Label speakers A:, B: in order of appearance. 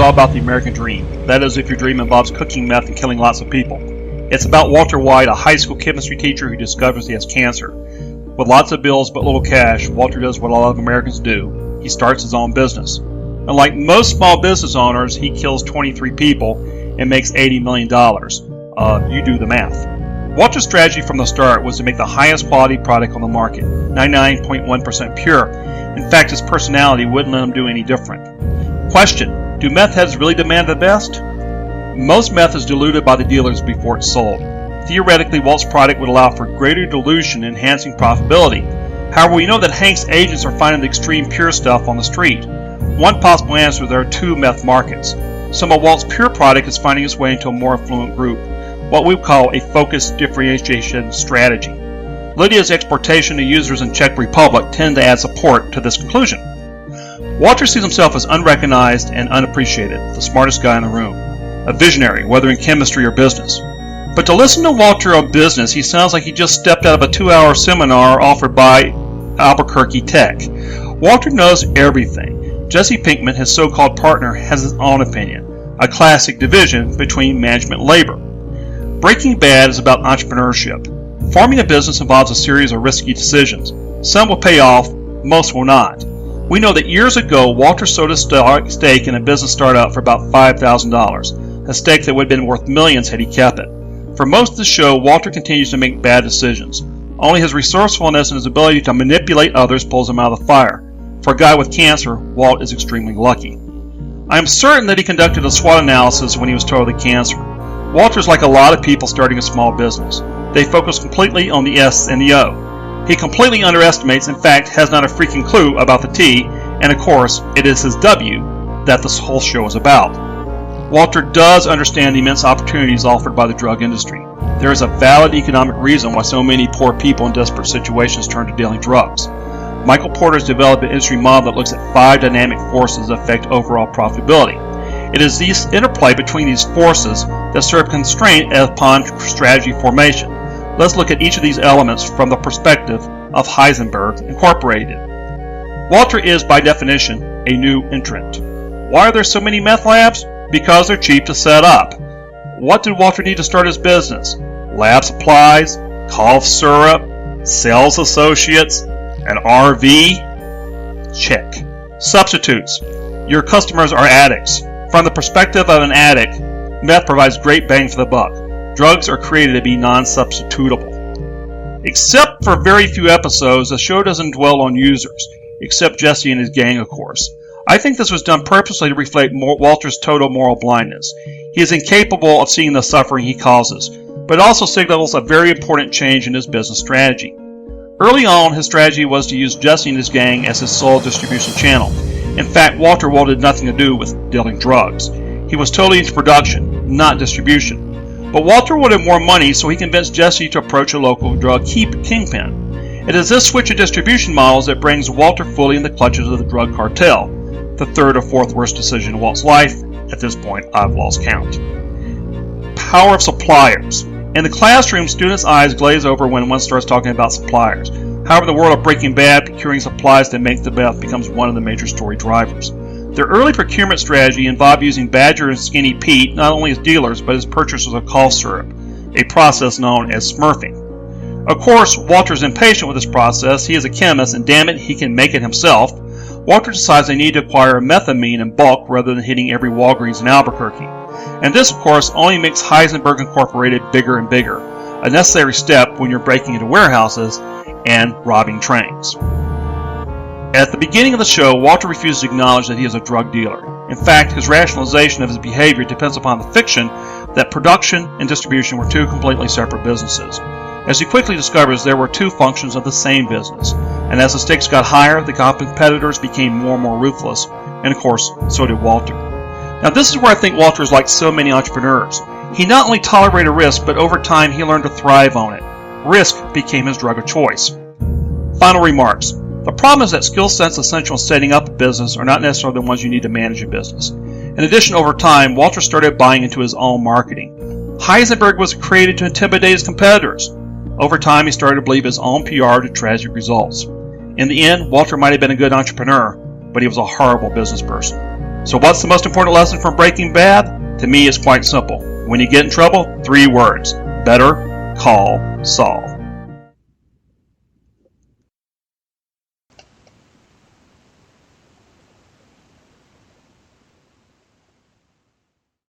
A: all about the American dream. That is, if your dream involves cooking meth and killing lots of people. It's about Walter White, a high school chemistry teacher who discovers he has cancer. With lots of bills but little cash, Walter does what a lot of Americans do. He starts his own business. Unlike most small business owners, he kills 23 people and makes $80 million. You do the math. Walter's strategy from the start was to make the highest quality product on the market, 99.1% pure. In fact, his personality wouldn't let him do any different. Question: do meth heads really demand the best? Most meth is diluted by the dealers before it's sold. Theoretically, Walt's product would allow for greater dilution, enhancing profitability. However, we know that Hank's agents are finding the extreme pure stuff on the street. One possible answer: there are two meth markets. Some of Walt's pure product is finding its way into a more affluent group, what we call a focused differentiation strategy. Lydia's exportation to users in Czech Republic tend to add support to this conclusion. Walter sees himself as unrecognized and unappreciated, the smartest guy in the room, a visionary, whether in chemistry or business. But to listen to Walter on business, he sounds like he just stepped out of a 2-hour seminar offered by Albuquerque Tech. Walter knows everything. Jesse Pinkman, his so-called partner, has his own opinion, a classic division between management and labor. Breaking Bad is about entrepreneurship. Forming a business involves a series of risky decisions. Some will pay off, most will not. We know that years ago, Walter sold a stake in a business startup for about $5,000, a stake that would have been worth millions had he kept it. For most of the show, Walter continues to make bad decisions. Only his resourcefulness and his ability to manipulate others pulls him out of the fire. For a guy with cancer, Walt is extremely lucky. I am certain that he conducted a SWOT analysis when he was told of the cancer. Walter's like a lot of people starting a small business. They focus completely on the S and the O. He completely underestimates, in fact, has not a freaking clue about the T, and of course, it is his W that this whole show is about. Walter does understand the immense opportunities offered by the drug industry. There is a valid economic reason why so many poor people in desperate situations turn to dealing drugs. Michael Porter has developed an industry model that looks at 5 dynamic forces that affect overall profitability. It is this interplay between these forces that serve constraint upon strategy formation. Let's look at each of these elements from the perspective of Heisenberg Incorporated. Walter is, by definition, a new entrant. Why are there so many meth labs? Because they're cheap to set up. What did Walter need to start his business? Lab supplies, cough syrup, sales associates, an RV? Check. Substitutes. Your customers are addicts. From the perspective of an addict, meth provides great bang for the buck. Drugs are created to be non-substitutable. Except for very few episodes, the show doesn't dwell on users, except Jesse and his gang, of course. I think this was done purposely to reflect Walter's total moral blindness. He is incapable of seeing the suffering he causes, but it also signals a very important change in his business strategy. Early on, his strategy was to use Jesse and his gang as his sole distribution channel. In fact, Walter wanted nothing to do with dealing drugs. He was totally into production, not distribution. But Walter wanted more money, so he convinced Jesse to approach a local drug kingpin. It is this switch of distribution models that brings Walter fully in the clutches of the drug cartel, the third or fourth worst decision in Walt's life. At this point, I've lost count. Power of suppliers. In the classroom, students' eyes glaze over when one starts talking about suppliers. However, in the world of Breaking Bad, procuring supplies to make the meth becomes one of the major story drivers. Their early procurement strategy involved using Badger and Skinny Pete not only as dealers, but as purchasers of cough syrup, a process known as smurfing. Of course, Walter is impatient with this process. He is a chemist, and damn it, he can make it himself. Walter decides they need to acquire methamine in bulk rather than hitting every Walgreens in Albuquerque. And this, of course, only makes Heisenberg Incorporated bigger and bigger, a necessary step when you're breaking into warehouses and robbing trains. At the beginning of the show, Walter refuses to acknowledge that he is a drug dealer. In fact, his rationalization of his behavior depends upon the fiction that production and distribution were two completely separate businesses. As he quickly discovers, there were two functions of the same business, and as the stakes got higher, the competitors became more and more ruthless, and of course, so did Walter. Now this is where I think Walter is like so many entrepreneurs. He not only tolerated risk, but over time he learned to thrive on it. Risk became his drug of choice. Final remarks. The problem is that skill sets essential in setting up a business are not necessarily the ones you need to manage a business. In addition, over time, Walter started buying into his own marketing. Heisenberg was created to intimidate his competitors. Over time, he started to believe his own PR to tragic results. In the end, Walter might have been a good entrepreneur, but he was a horrible business person. So what's the most important lesson from Breaking Bad? To me, it's quite simple. When you get in trouble, 3 words. Better call Saul.